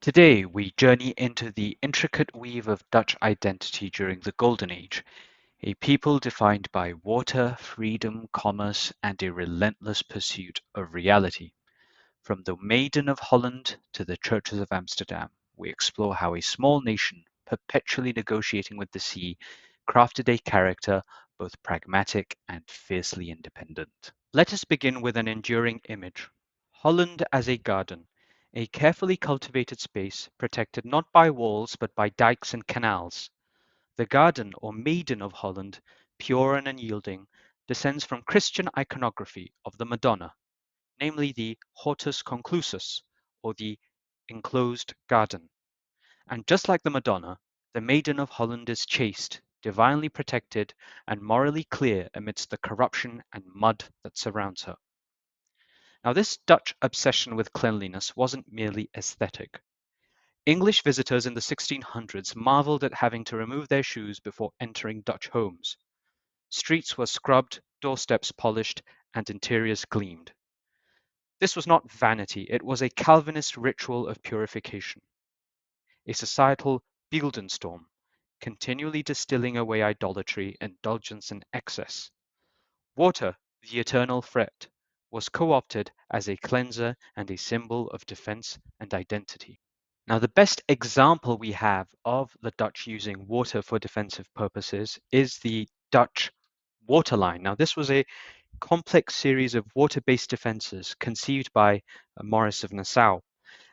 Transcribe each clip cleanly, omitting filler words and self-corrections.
Today, we journey into the intricate weave of Dutch identity during the Golden Age, a people defined by water, freedom, commerce, and a relentless pursuit of reality. From the Maiden of Holland to the churches of Amsterdam, we explore how a small nation, perpetually negotiating with the sea, crafted a character both pragmatic and fiercely independent. Let us begin with an enduring image. Holland as a garden, a carefully cultivated space protected not by walls but by dikes and canals. The garden or Maiden of Holland, pure and unyielding, descends from Christian iconography of the Madonna, namely the hortus conclusus, or the enclosed garden. And just like the Madonna, the Maiden of Holland is chaste, divinely protected, and morally clear amidst the corruption and mud that surrounds her. Now, this Dutch obsession with cleanliness wasn't merely aesthetic. English visitors in the 1600s marveled at having to remove their shoes before entering Dutch homes. Streets were scrubbed, doorsteps polished, and interiors gleamed. This was not vanity, it was a Calvinist ritual of purification, a societal Beeldenstorm, continually distilling away idolatry, indulgence, and excess. Water, the eternal fret, was co-opted as a cleanser and a symbol of defense and identity. Now, the best example we have of the Dutch using water for defensive purposes is the Dutch water line. Now, this was a complex series of water-based defenses conceived by Maurice of Nassau,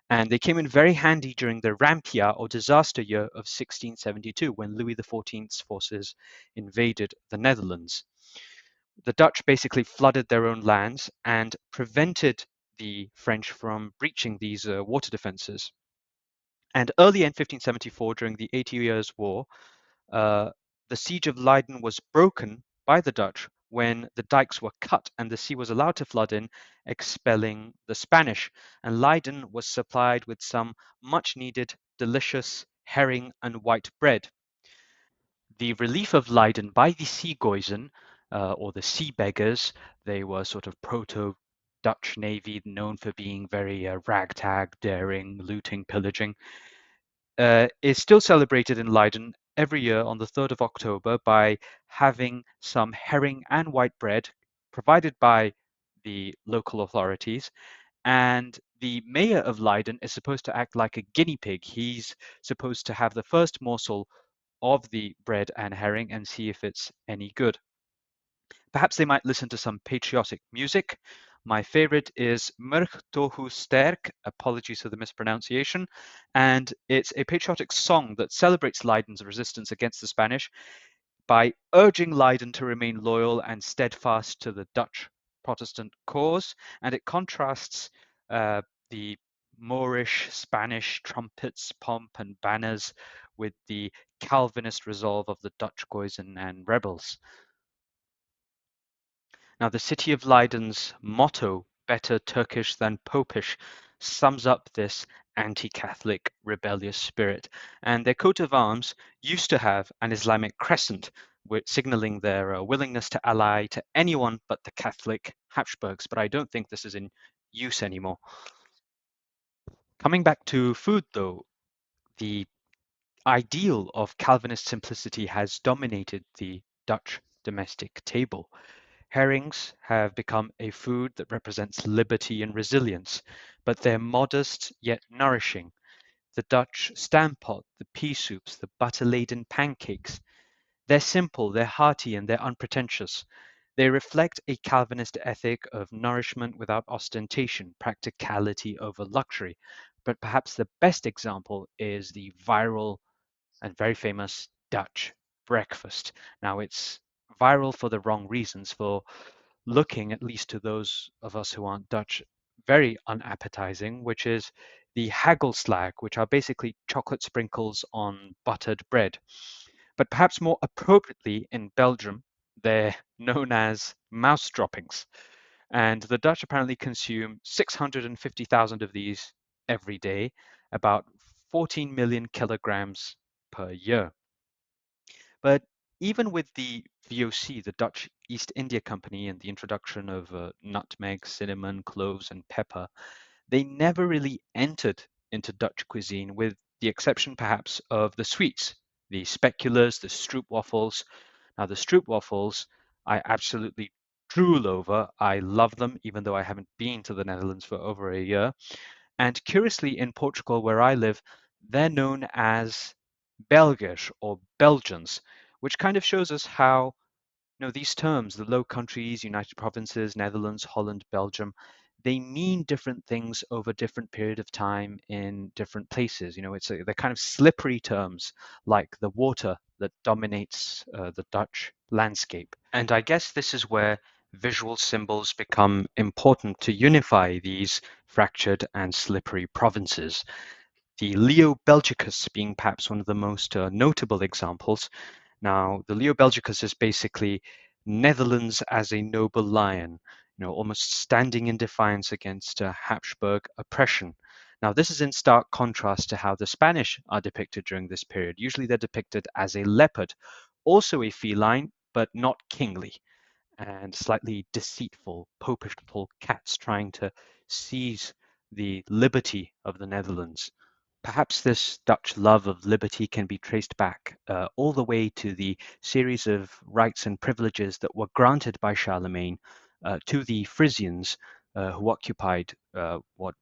and they came in very handy during the rampia or disaster year of 1672 when Louis XIV's forces invaded the Netherlands. The Dutch basically flooded their own lands and prevented the French from breaching these water defenses. And early in 1574, during the 80 Years' War, the siege of Leiden was broken by the Dutch when the dikes were cut and the sea was allowed to flood in, expelling the Spanish. And Leiden was supplied with some much needed, delicious herring and white bread. The relief of Leiden by the Seegeuzen, or the sea beggars, they were sort of proto Dutch navy known for being very ragtag, daring, looting, pillaging, is still celebrated in Leiden every year on the 3rd of October by having some herring and white bread provided by the local authorities. And the mayor of Leiden is supposed to act like a guinea pig. He's supposed to have the first morsel of the bread and herring and see if it's any good. Perhaps they might listen to some patriotic music. My favorite is Merg Tohu Sterk, apologies for the mispronunciation, and it's a patriotic song that celebrates Leiden's resistance against the Spanish by urging Leiden to remain loyal and steadfast to the Dutch Protestant cause, and it contrasts the Moorish, Spanish trumpets, pomp, and banners with the Calvinist resolve of the Dutch Goizen and rebels. Now, the city of Leiden's motto, better Turkish than Popish, sums up this anti-Catholic rebellious spirit. And their coat of arms used to have an Islamic crescent, signaling their willingness to ally to anyone but the Catholic Habsburgs. But I don't think this is in use anymore. Coming back to food, though, the ideal of Calvinist simplicity has dominated the Dutch domestic table. Herrings have become a food that represents liberty and resilience, but they're modest yet nourishing. The Dutch stampot, the pea soups, the butter-laden pancakes, they're simple, they're hearty, and they're unpretentious. They reflect a Calvinist ethic of nourishment without ostentation, practicality over luxury. But perhaps the best example is the viral and very famous Dutch breakfast. Now, it's viral for the wrong reasons, for looking, at least to those of us who aren't Dutch, very unappetizing, which is the hagelslag, which are basically chocolate sprinkles on buttered bread. But perhaps more appropriately in Belgium, they're known as mouse droppings. And the Dutch apparently consume 650,000 of these every day, about 14 million kilograms per year. But even with the VOC, the Dutch East India Company, and the introduction of nutmeg, cinnamon, cloves, and pepper, they never really entered into Dutch cuisine, with the exception perhaps of the sweets, the speculoos, the stroopwafels. Now, the stroopwafels, I absolutely drool over. I love them, even though I haven't been to the Netherlands for over a year. And curiously, in Portugal, where I live, they're known as Belgisch or Belgians, which kind of shows us how these terms, the Low Countries, United Provinces, Netherlands, Holland, Belgium, they mean different things over different period of time in different places. They're kind of slippery terms, like the water that dominates the Dutch landscape. And I guess this is where visual symbols become important to unify these fractured and slippery provinces. The Leo Belgicus being perhaps one of the most notable examples. Now, the Leo Belgicus is basically Netherlands as a noble lion, almost standing in defiance against Habsburg oppression. Now, this is in stark contrast to how the Spanish are depicted during this period. Usually they're depicted as a leopard, also a feline, but not kingly, and slightly deceitful, popishful cats trying to seize the liberty of the Netherlands. Perhaps this Dutch love of liberty can be traced back all the way to the series of rights and privileges that were granted by Charlemagne to the Frisians who occupied what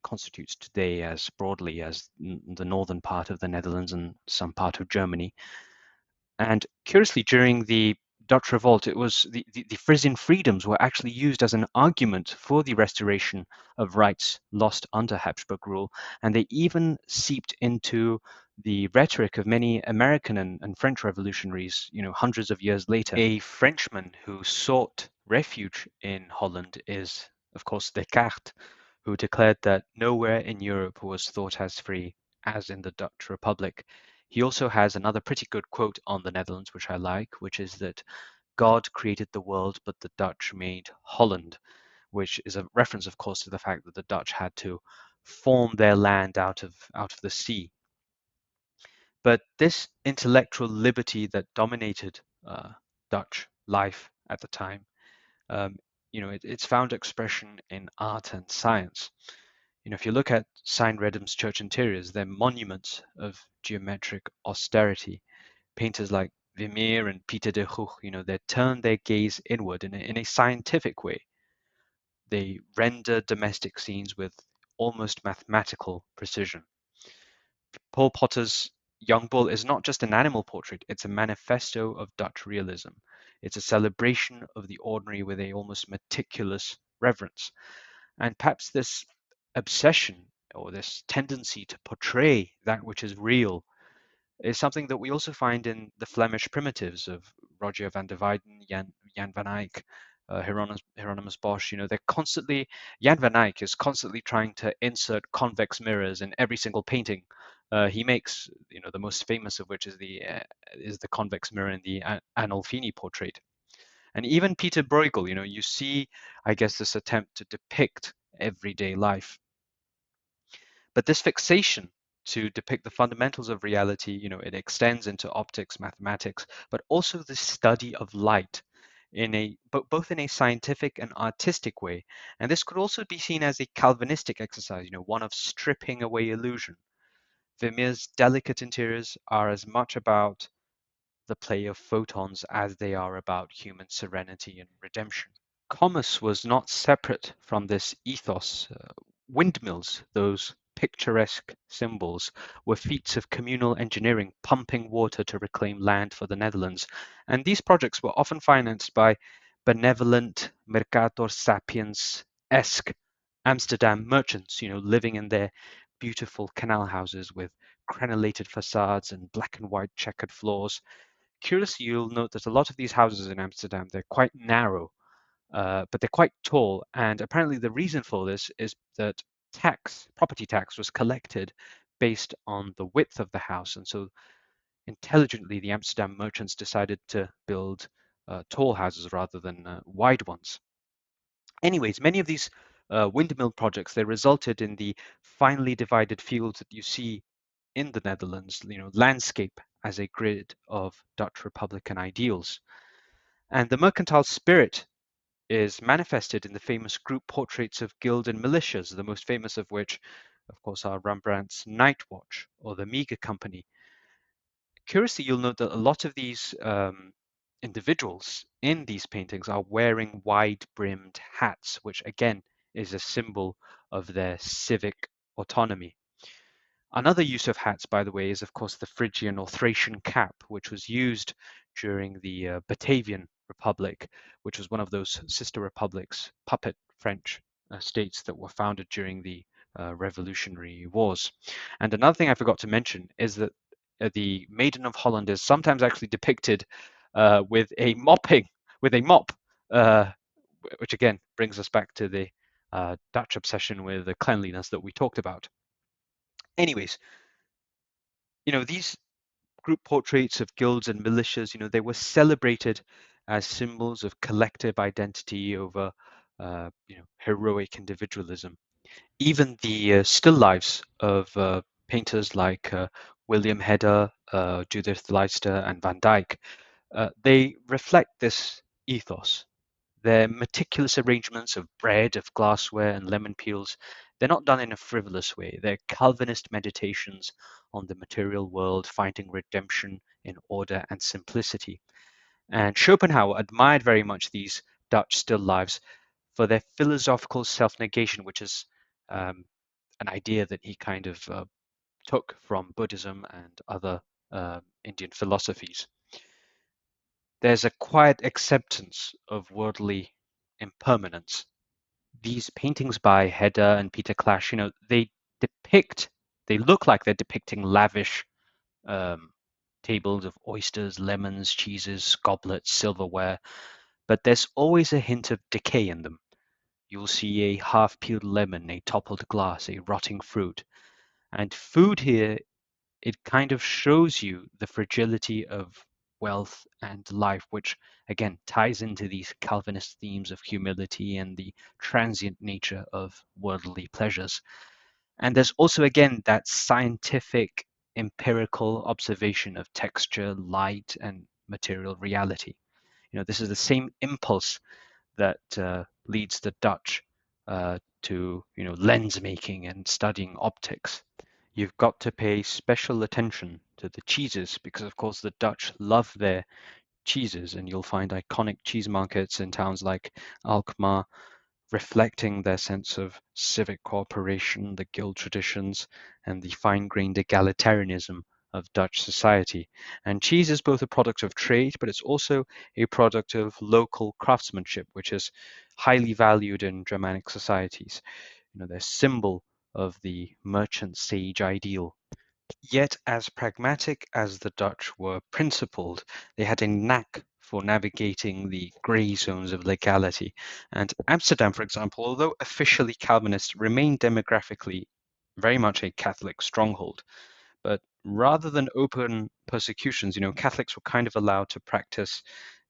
constitutes today as broadly as the northern part of the Netherlands and some part of Germany. And curiously, during the Dutch Revolt, it was the Frisian freedoms were actually used as an argument for the restoration of rights lost under Habsburg rule, and they even seeped into the rhetoric of many American and French revolutionaries, hundreds of years later. A Frenchman who sought refuge in Holland is, of course, Descartes, who declared that nowhere in Europe was thought as free as in the Dutch Republic. He also has another pretty good quote on the Netherlands, which I like, which is that God created the world, but the Dutch made Holland, which is a reference, of course, to the fact that the Dutch had to form their land out of the sea. But this intellectual liberty that dominated Dutch life at the time, it's found expression in art and science. If you look at Sint-Redem's church interiors, they're monuments of geometric austerity. Painters like Vermeer and Pieter de Hooch, they turn their gaze inward in a scientific way. They render domestic scenes with almost mathematical precision. Paul Potter's Young Bull is not just an animal portrait, it's a manifesto of Dutch realism. It's a celebration of the ordinary with a almost meticulous reverence. And perhaps this obsession or this tendency to portray that which is real is something that we also find in the Flemish primitives of Roger van der Weyden, Jan van Eyck, Hieronymus Bosch. They're constantly, Jan van Eyck is constantly trying to insert convex mirrors in every single painting he makes. The most famous of which is the convex mirror in the Arnolfini portrait. And even Peter Bruegel, you see, I guess, this attempt to depict everyday life. But this fixation to depict the fundamentals of reality, it extends into optics, mathematics, but also the study of light both in a scientific and artistic way. And this could also be seen as a Calvinistic exercise, one of stripping away illusion. Vermeer's delicate interiors are as much about the play of photons as they are about human serenity and redemption. Commerce was not separate from this ethos. Windmills, those picturesque symbols, were feats of communal engineering, pumping water to reclaim land for the Netherlands. And these projects were often financed by benevolent Mercator Sapiens-esque Amsterdam merchants, living in their beautiful canal houses with crenellated facades and black and white checkered floors. Curiously, you'll note that a lot of these houses in Amsterdam, they're quite narrow, but they're quite tall. And apparently the reason for this is that property tax was collected based on the width of the house. And so intelligently, the Amsterdam merchants decided to build tall houses rather than wide ones. Anyways, many of these windmill projects, they resulted in the finely divided fields that you see in the Netherlands, landscape as a grid of Dutch Republican ideals. And the mercantile spirit is manifested in the famous group portraits of guild and militias, the most famous of which of course, are Rembrandt's Night Watch or the Meager Company. Curiously, you'll note that a lot of these individuals in these paintings are wearing wide-brimmed hats, which again is a symbol of their civic autonomy. Another use of hats, by the way, is of course the Phrygian or Thracian cap, which was used during the Batavian Republic, which was one of those sister republics, puppet French states that were founded during the Revolutionary Wars. And another thing I forgot to mention is that the Maiden of Holland is sometimes actually depicted with a mop, uh, which again brings us back to the Dutch obsession with the cleanliness that we talked about. Anyways, these group portraits of guilds and militias, they were celebrated as symbols of collective identity over, heroic individualism. Even the still lives of painters like William Hedder, Judith Leister, and Van Dyck, they reflect this ethos. Their meticulous arrangements of bread, of glassware, and lemon peels, they're not done in a frivolous way. They're Calvinist meditations on the material world, finding redemption in order and simplicity. And Schopenhauer admired very much these Dutch still lives for their philosophical self-negation, which is um, an idea that he kind of took from Buddhism and other Indian philosophies. There's a quiet acceptance of worldly impermanence. These paintings by Hedda and Peter Clash, depict, they look like they're depicting lavish um, tables of oysters, lemons, cheeses, goblets, silverware, but there's always a hint of decay in them. You'll see a half-peeled lemon, a toppled glass, a rotting fruit. And food here, it kind of shows you the fragility of wealth and life, which again ties into these Calvinist themes of humility and the transient nature of worldly pleasures. And there's also, again, that scientific, empirical observation of texture, light, and material reality. This is the same impulse that leads the Dutch to, lens making and studying optics. You've got to pay special attention to the cheeses because, of course, the Dutch love their cheeses, and you'll find iconic cheese markets in towns like Alkmaar, reflecting their sense of civic cooperation, the guild traditions, and the fine-grained egalitarianism of Dutch society. And cheese is both a product of trade, but it's also a product of local craftsmanship, which is highly valued in Germanic societies. They're symbol of the merchant sage ideal. Yet, as pragmatic as the Dutch were principled, they had a knack for navigating the grey zones of legality. And Amsterdam, for example, although officially Calvinist, remained demographically very much a Catholic stronghold. But rather than open persecutions, Catholics were kind of allowed to practice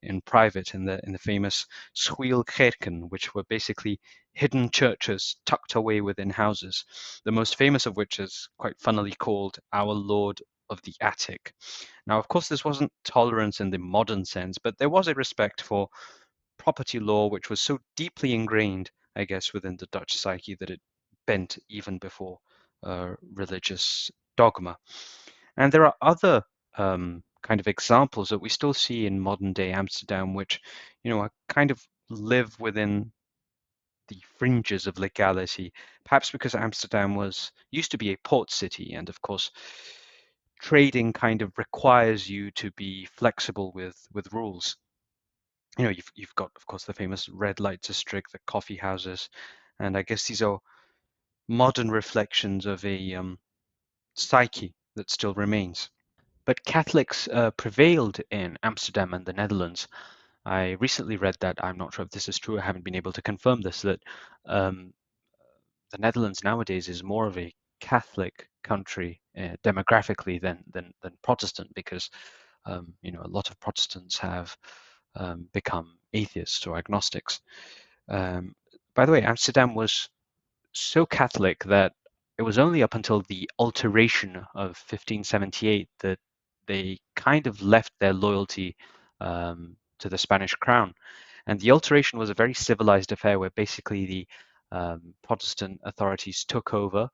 in private in the famous schuilkerken, which were basically hidden churches tucked away within houses. The most famous of which is quite funnily called Our Lord of the Attic. Now, of course, this wasn't tolerance in the modern sense, but there was a respect for property law, which was so deeply ingrained, I guess, within the Dutch psyche that it bent even before religious dogma. And there are other kind of examples that we still see in modern day Amsterdam, which, are kind of live within the fringes of legality, perhaps because Amsterdam used to be a port city, and of course, trading kind of requires you to be flexible with rules. You've got, of course, the famous red light district, the coffee houses, and I guess these are modern reflections of a psyche that still remains. But Catholics prevailed in Amsterdam and the Netherlands. I recently read that, I'm not sure if this is true, I haven't been able to confirm this, that um, the Netherlands nowadays is more of a Catholic country demographically than Protestant, because a lot of Protestants have become atheists or agnostics. Um, by the way, Amsterdam was so Catholic that it was only up until the Alteration of 1578 that they kind of left their loyalty to the Spanish crown. And the Alteration was a very civilized affair where basically the Protestant authorities took over.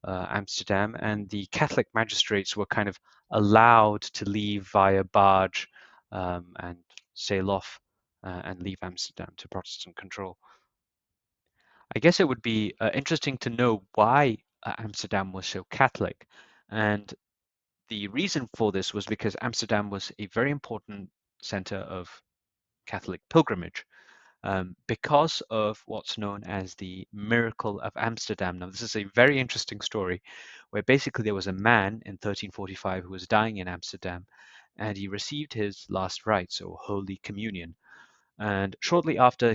Amsterdam, and the Catholic magistrates were kind of allowed to leave via barge and sail off and leave Amsterdam to Protestant control. I guess it would be interesting to know why Amsterdam was so Catholic. And the reason for this was because Amsterdam was a very important center of Catholic pilgrimage because of what's known as the Miracle of Amsterdam. Now, this is a very interesting story where basically there was a man in 1345 who was dying in Amsterdam and he received his last rites or Holy Communion. And shortly after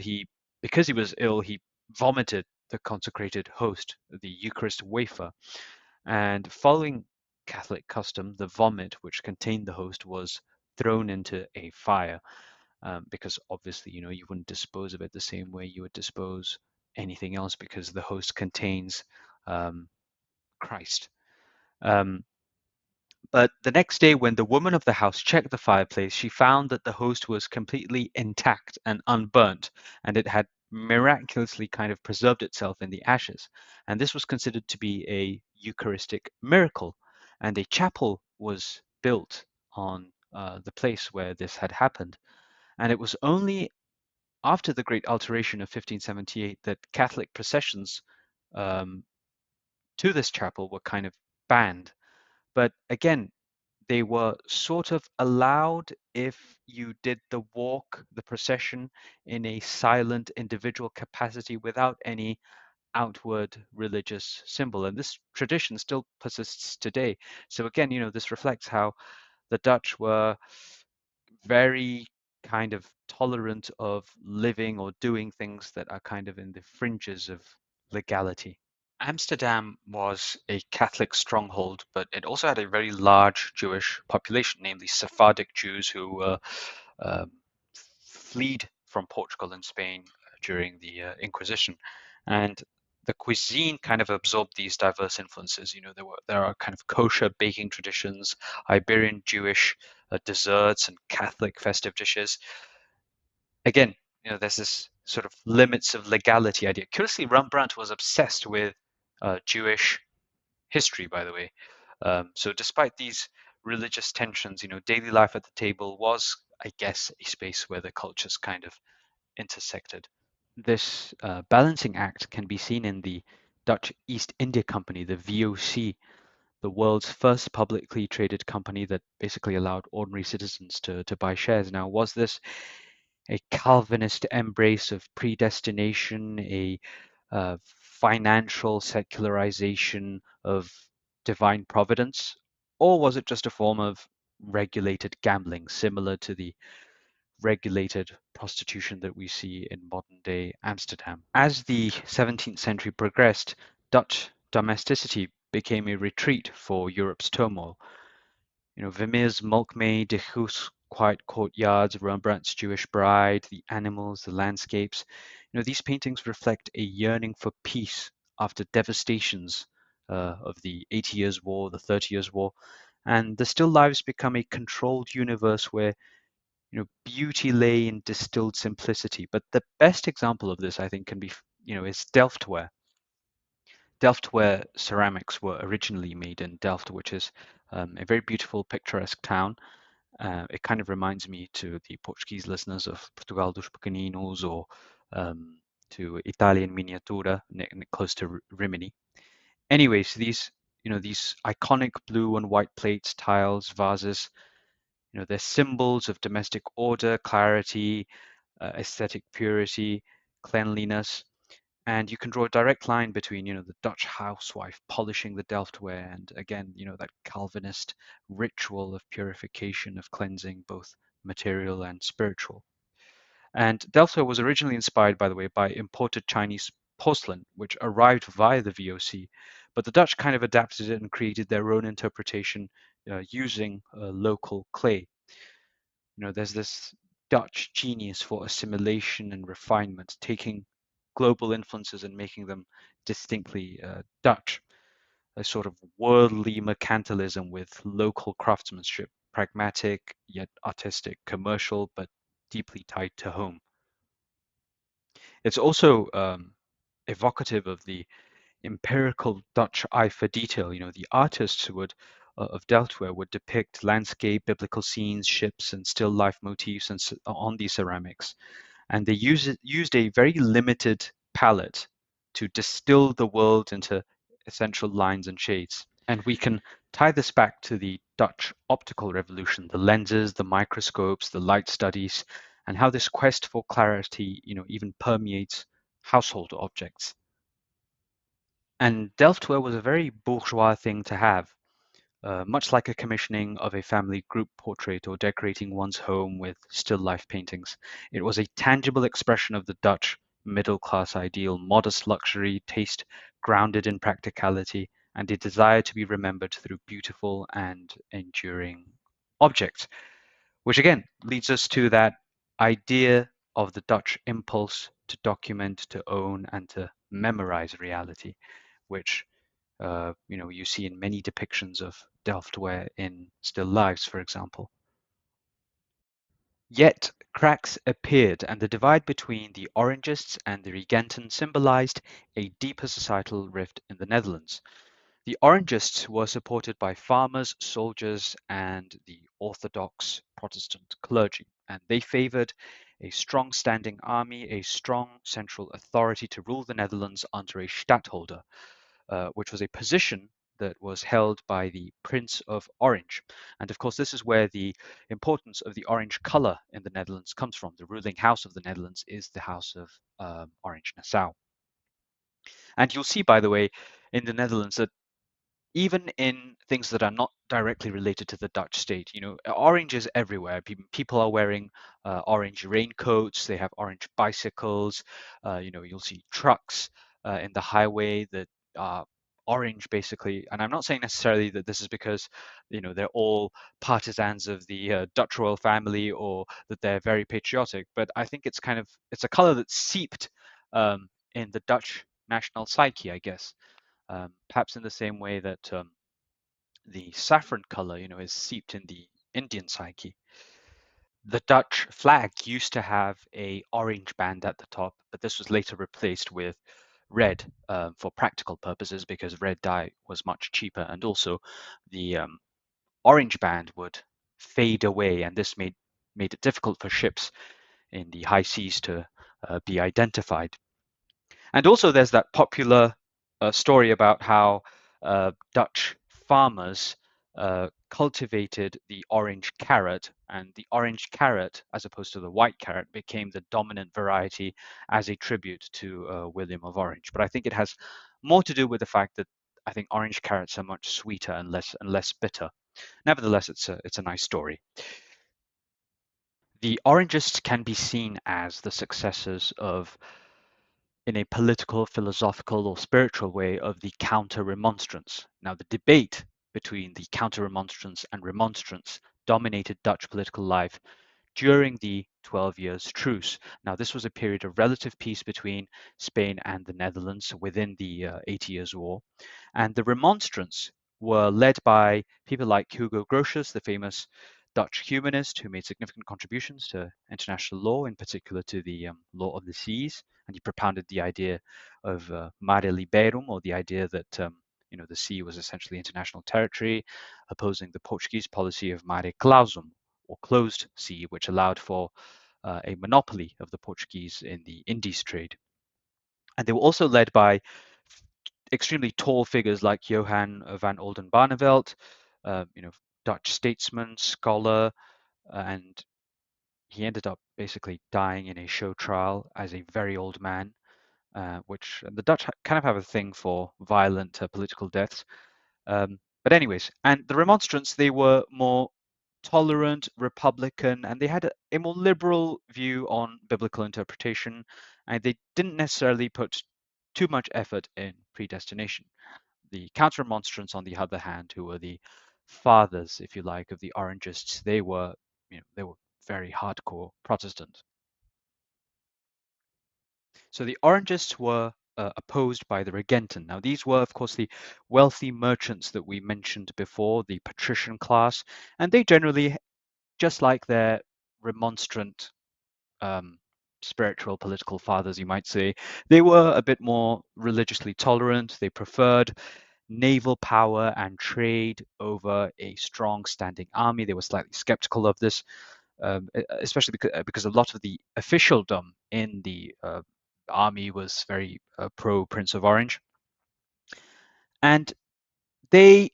because he was ill, he vomited the consecrated host, the Eucharist wafer. And following Catholic custom, the vomit which contained the host was thrown into a fire because obviously, you wouldn't dispose of it the same way you would dispose anything else because the host contains um, Christ. Um, but the next day, when the woman of the house checked the fireplace, she found that the host was completely intact and unburnt, and it had miraculously kind of preserved itself in the ashes. And this was considered to be a Eucharistic miracle. And a chapel was built on the place where this had happened. And it was only after the Great Alteration of 1578 that Catholic processions um, to this chapel were kind of banned. But again, they were sort of allowed if you did the walk, the procession, in a silent individual capacity without any outward religious symbol. And this tradition still persists today. So again, this reflects how the Dutch were very kind of tolerant of living or doing things that are kind of in the fringes of legality. Amsterdam was a Catholic stronghold, but it also had a very large Jewish population, namely Sephardic Jews who um, fled from Portugal and Spain during the Inquisition. And the cuisine kind of absorbed these diverse influences. There are kind of kosher baking traditions, Iberian Jewish desserts, and Catholic festive dishes. Again, there's this sort of limits of legality idea. Curiously, Rembrandt was obsessed with Jewish history, by the way. So despite these religious tensions, daily life at the table was, I guess, a space where the cultures kind of intersected. This balancing act can be seen in the Dutch East India Company, the VOC, the world's first publicly traded company that basically allowed ordinary citizens to buy shares. Now, was this a Calvinist embrace of predestination, a financial secularization of divine providence, or was it just a form of regulated gambling, similar to the regulated prostitution that we see in modern day Amsterdam? As the 17th century progressed, Dutch domesticity became a retreat for Europe's turmoil. Vermeer's Milkmaid, De Groot's quiet courtyards, Rembrandt's Jewish bride, the animals, the landscapes. These paintings reflect a yearning for peace after devastations of the 80 Years' War, the 30 Years' War, and the still lives become a controlled universe where beauty lay in distilled simplicity. But the best example of this, I think, can be is Delftware. Delftware ceramics were originally made in Delft, which is a very beautiful, picturesque town. It kind of reminds me to the Portuguese listeners of Portugal dos Pequeninos or to Italian Miniatura, close to Rimini. Anyways, these iconic blue and white plates, tiles, vases, they're symbols of domestic order, clarity, aesthetic purity, cleanliness. And you can draw a direct line between, the Dutch housewife polishing the Delftware and again, that Calvinist ritual of purification, of cleansing, both material and spiritual. And Delftware was originally inspired, by the way, by imported Chinese porcelain, which arrived via the VOC, but the Dutch kind of adapted it and created their own interpretation using local clay. There's this Dutch genius for assimilation and refinement, taking global influences and making them distinctly Dutch, a sort of worldly mercantilism with local craftsmanship, pragmatic yet artistic, commercial but deeply tied to home. It's also evocative of the empirical Dutch eye for detail. The artists would of Delftware would depict landscape, biblical scenes, ships, and still life motifs on these ceramics. And they used a very limited palette to distill the world into essential lines and shades. And we can tie this back to the Dutch optical revolution, the lenses, the microscopes, the light studies, and how this quest for clarity, even permeates household objects. And Delftware was a very bourgeois thing to have, much like a commissioning of a family group portrait or decorating one's home with still life paintings. It was a tangible expression of the Dutch middle class ideal, modest luxury, taste grounded in practicality, and a desire to be remembered through beautiful and enduring objects. Which again leads us to that idea of the Dutch impulse to document, to own, and to memorize reality, which you see in many depictions of Delftware in still lives, for example. Yet cracks appeared, and the divide between the Orangists and the Regenten symbolized a deeper societal rift in the Netherlands. The Orangists were supported by farmers, soldiers, and the Orthodox Protestant clergy, and they favored a strong standing army, a strong central authority to rule the Netherlands under a stadtholder, which was a position that was held by the Prince of Orange. And of course, this is where the importance of the orange color in the Netherlands comes from. The ruling house of the Netherlands is the House of Orange-Nassau. And you'll see, by the way, in the Netherlands that even in things that are not directly related to the Dutch state, orange is everywhere. People are wearing orange raincoats. They have orange bicycles. You'll see trucks in the highway that are orange, basically. And I'm not saying necessarily that this is because, they're all partisans of the Dutch royal family or that they're very patriotic. But I think it's a color that's seeped in the Dutch national psyche, I guess. Perhaps in the same way that the saffron color, is seeped in the Indian psyche. The Dutch flag used to have a orange band at the top, but this was later replaced with red for practical purposes because red dye was much cheaper, and also the orange band would fade away, and this made it difficult for ships in the high seas to be identified. And also, there's that popular story about how Dutch farmers cultivated the orange carrot, and the orange carrot, as opposed to the white carrot, became the dominant variety as a tribute to William of Orange. But I think it has more to do with the fact that I think orange carrots are much sweeter and less bitter. Nevertheless, it's a nice story. The Orangists can be seen as the successors of in a political, philosophical, or spiritual way of the counter-remonstrance. Now, the debate between the counter-remonstrance and remonstrance dominated Dutch political life during the 12 Years' Truce. Now, this was a period of relative peace between Spain and the Netherlands within the 80 Years' War. And the remonstrants were led by people like Hugo Grotius, the famous Dutch humanist who made significant contributions to international law, in particular to the law of the seas. And he propounded the idea of mare liberum, or the idea that the sea was essentially international territory, opposing the Portuguese policy of mare clausum, or closed sea, which allowed for a monopoly of the Portuguese in the Indies trade. And they were also led by extremely tall figures like Johann van Oldenbarnevelt, Dutch statesman, scholar, and he ended up basically dying in a show trial as a very old man, which the Dutch kind of have a thing for violent political deaths. But anyways, and the Remonstrants, they were more tolerant, republican, and they had a more liberal view on biblical interpretation, and they didn't necessarily put too much effort in predestination. The counter-remonstrants, on the other hand, who were the fathers, if you like, of the Orangists, they were very hardcore Protestant. So the Orangists were opposed by the Regenten. Now, these were, of course, the wealthy merchants that we mentioned before, the patrician class, and they generally, just like their remonstrant spiritual political fathers, you might say. They were a bit more religiously tolerant. They preferred naval power and trade over a strong standing army. They were slightly skeptical of this, especially because a lot of the officialdom in the army was very pro Prince of Orange. And they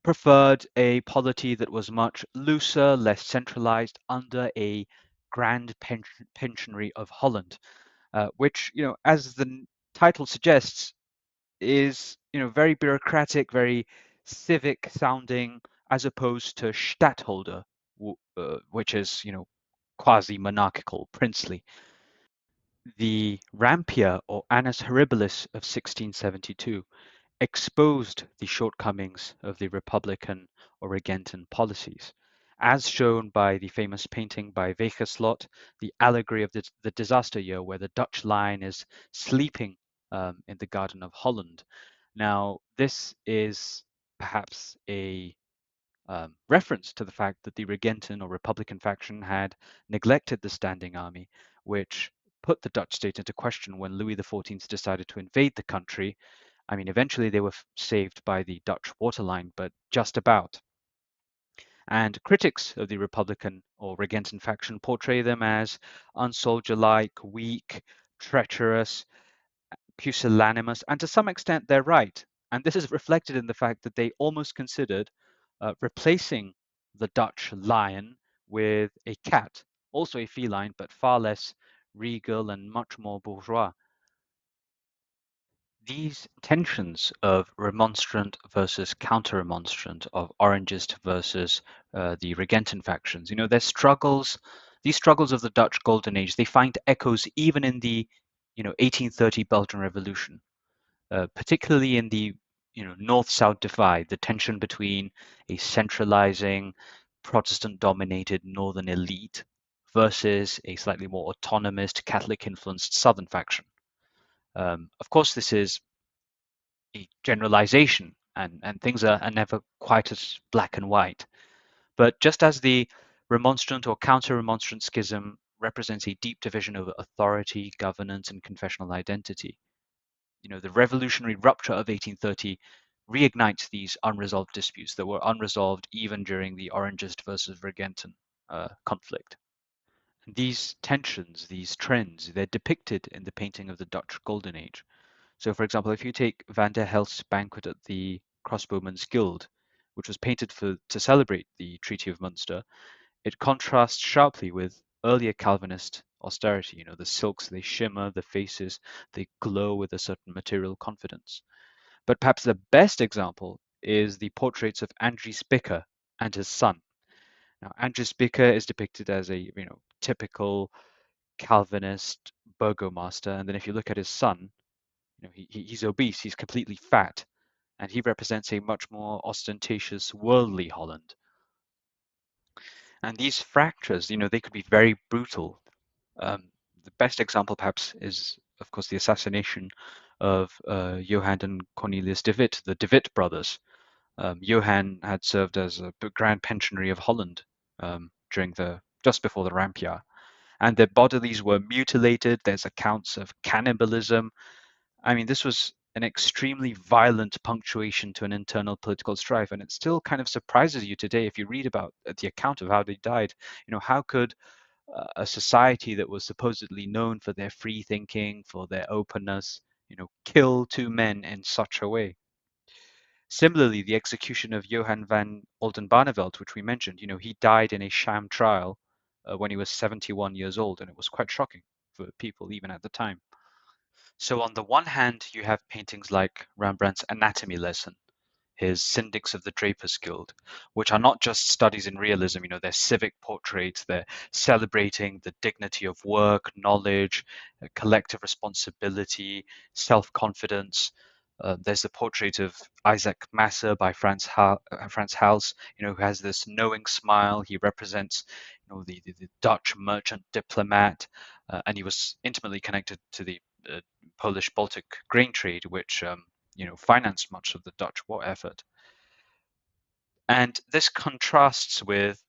preferred a polity that was much looser, less centralized under a grand pensionary of Holland, which, as the title suggests, is, very bureaucratic, very civic sounding, as opposed to stadtholder, which is, quasi-monarchical, princely. The Rampia or Annus Horribilis of 1672 exposed the shortcomings of the Republican or Regentan policies, as shown by the famous painting by Wegeslot, the allegory of the disaster year, where the Dutch lion is sleeping in the Garden of Holland. Now, this is perhaps a reference to the fact that the Regentan or Republican faction had neglected the standing army, which put the Dutch state into question when Louis XIV decided to invade the country. I mean, eventually they were saved by the Dutch waterline, but just about. And critics of the Republican or Regentan faction portray them as unsoldier-like, weak, treacherous, pusillanimous, and to some extent they're right. And this is reflected in the fact that they almost considered replacing the Dutch lion with a cat, also a feline, but far less regal and much more bourgeois. These tensions of remonstrant versus counter-remonstrant, of Orangist versus the Regentan factions, their struggles, these struggles of the Dutch Golden Age, they find echoes even in the 1830 Belgian Revolution, particularly in the North-South divide, the tension between a centralizing, Protestant-dominated northern elite versus a slightly more autonomous, Catholic-influenced southern faction. Of course, this is a generalization, and things are never quite as black and white. But just as the remonstrant or counter-remonstrant schism represents a deep division over authority, governance, and confessional identity, the revolutionary rupture of 1830 reignites these unresolved disputes that were unresolved even during the Orangist versus Regentan conflict. And these tensions, these trends, they're depicted in the painting of the Dutch Golden Age. So, for example, if you take Van der Helst's banquet at the Crossbowmen's Guild, which was painted to celebrate the Treaty of Munster, it contrasts sharply with earlier Calvinist austerity. The silks, they shimmer, the faces, they glow with a certain material confidence. But perhaps the best example is the portraits of Andries Bicker and his son. Now, Andries Bicker is depicted as a typical Calvinist burgomaster, and then if you look at his son, he's obese, he's completely fat, and he represents a much more ostentatious, worldly Holland. And these fractures, they could be very brutal. The best example, perhaps, is, of course, the assassination of Johan and Cornelius de Witt, the de Witt brothers. Johan had served as a grand pensionary of Holland during just before the Rampia, and their bodies were mutilated. There's accounts of cannibalism. I mean, this was an extremely violent punctuation to an internal political strife, and it still kind of surprises you today if you read about the account of how they died. How could a society that was supposedly known for their free thinking, for their openness, kill two men in such a way? Similarly, the execution of Johann van Oldenbarnevelt, which we mentioned, he died in a sham trial when he was 71 years old, and it was quite shocking for people even at the time. So on the one hand, you have paintings like Rembrandt's Anatomy Lesson, his Syndics of the Drapers Guild, which are not just studies in realism, they're civic portraits, they're celebrating the dignity of work, knowledge, collective responsibility, self-confidence. There's the portrait of Isaac Masser by Frans Hals, who has this knowing smile. He represents, the Dutch merchant diplomat, and he was intimately connected to the Polish Baltic grain trade, which financed much of the Dutch war effort. And this contrasts with,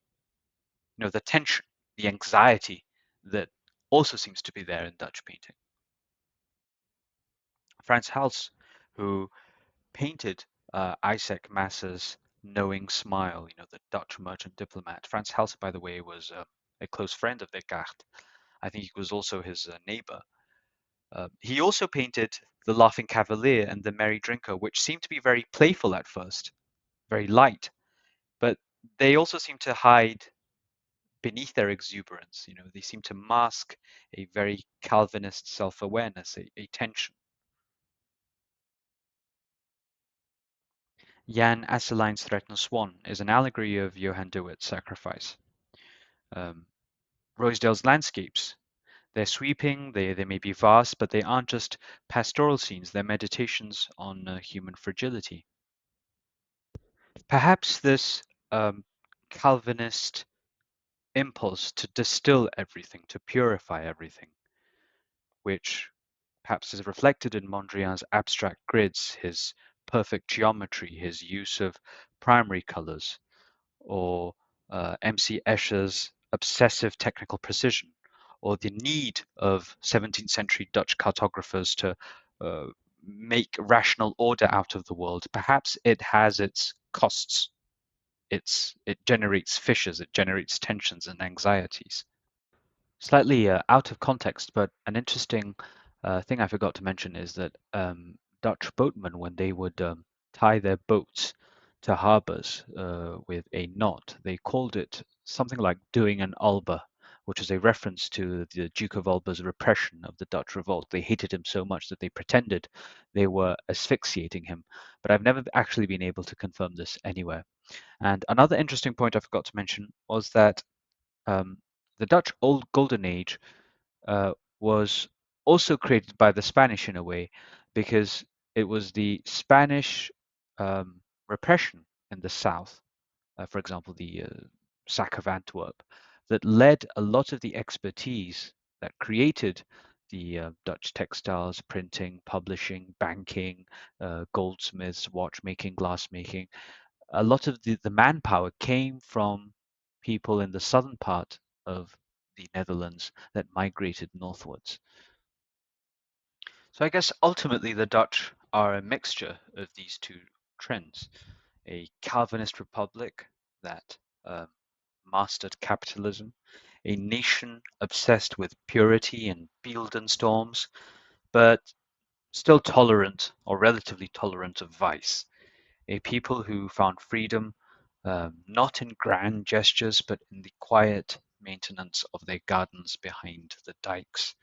the tension, the anxiety that also seems to be there in Dutch painting. Frans Hals, who painted Isaac Massa's knowing smile, the Dutch merchant diplomat. Frans Hals, by the way, was a close friend of Descartes. I think he was also his neighbor. He also painted The Laughing Cavalier and The Merry Drinker, which seemed to be very playful at first, very light, but they also seem to hide beneath their exuberance. They seem to mask a very Calvinist self-awareness, a tension. Jan Asselijn's Threatened Swan is an allegory of Johann de Witt's sacrifice. Um, Rosedale's landscapes, they're sweeping, they may be vast, but they aren't just pastoral scenes, they're meditations on human fragility. Perhaps this Calvinist impulse to distill everything, to purify everything, which perhaps is reflected in Mondrian's abstract grids, his perfect geometry, his use of primary colors, or M.C. Escher's obsessive technical precision, or the need of 17th century Dutch cartographers to uh, make rational order out of the world. Perhaps it has its costs. It generates fissures, it generates tensions and anxieties. Slightly out of context, but an interesting thing I forgot to mention is that Dutch boatmen, when they would tie their boats to harbors with a knot, they called it something like doing an Alba, which is a reference to the Duke of Alba's repression of the Dutch revolt. They hated him so much that they pretended they were asphyxiating him, but I've never actually been able to confirm this anywhere. And another interesting point I forgot to mention was that um, the Dutch Old Golden Age uh, was also created by the Spanish in a way, because it was the Spanish repression in the south, for example, the sack of Antwerp, that led a lot of the expertise that created the Dutch textiles, printing, publishing, banking, goldsmiths, watchmaking, glassmaking. A lot of the manpower came from people in the southern part of the Netherlands that migrated northwards. So I guess ultimately the Dutch are a mixture of these two trends, a Calvinist republic that mastered capitalism, a nation obsessed with purity and Beeldenstorms, but still tolerant or relatively tolerant of vice, a people who found freedom not in grand gestures, but in the quiet maintenance of their gardens behind the dikes.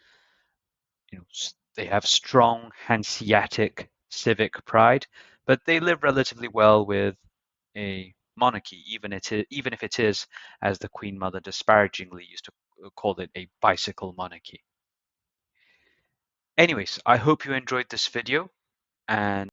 They have strong Hanseatic civic pride, but they live relatively well with a monarchy, even if it is, as the Queen Mother disparagingly used to call it, a bicycle monarchy. Anyways, I hope you enjoyed this video, and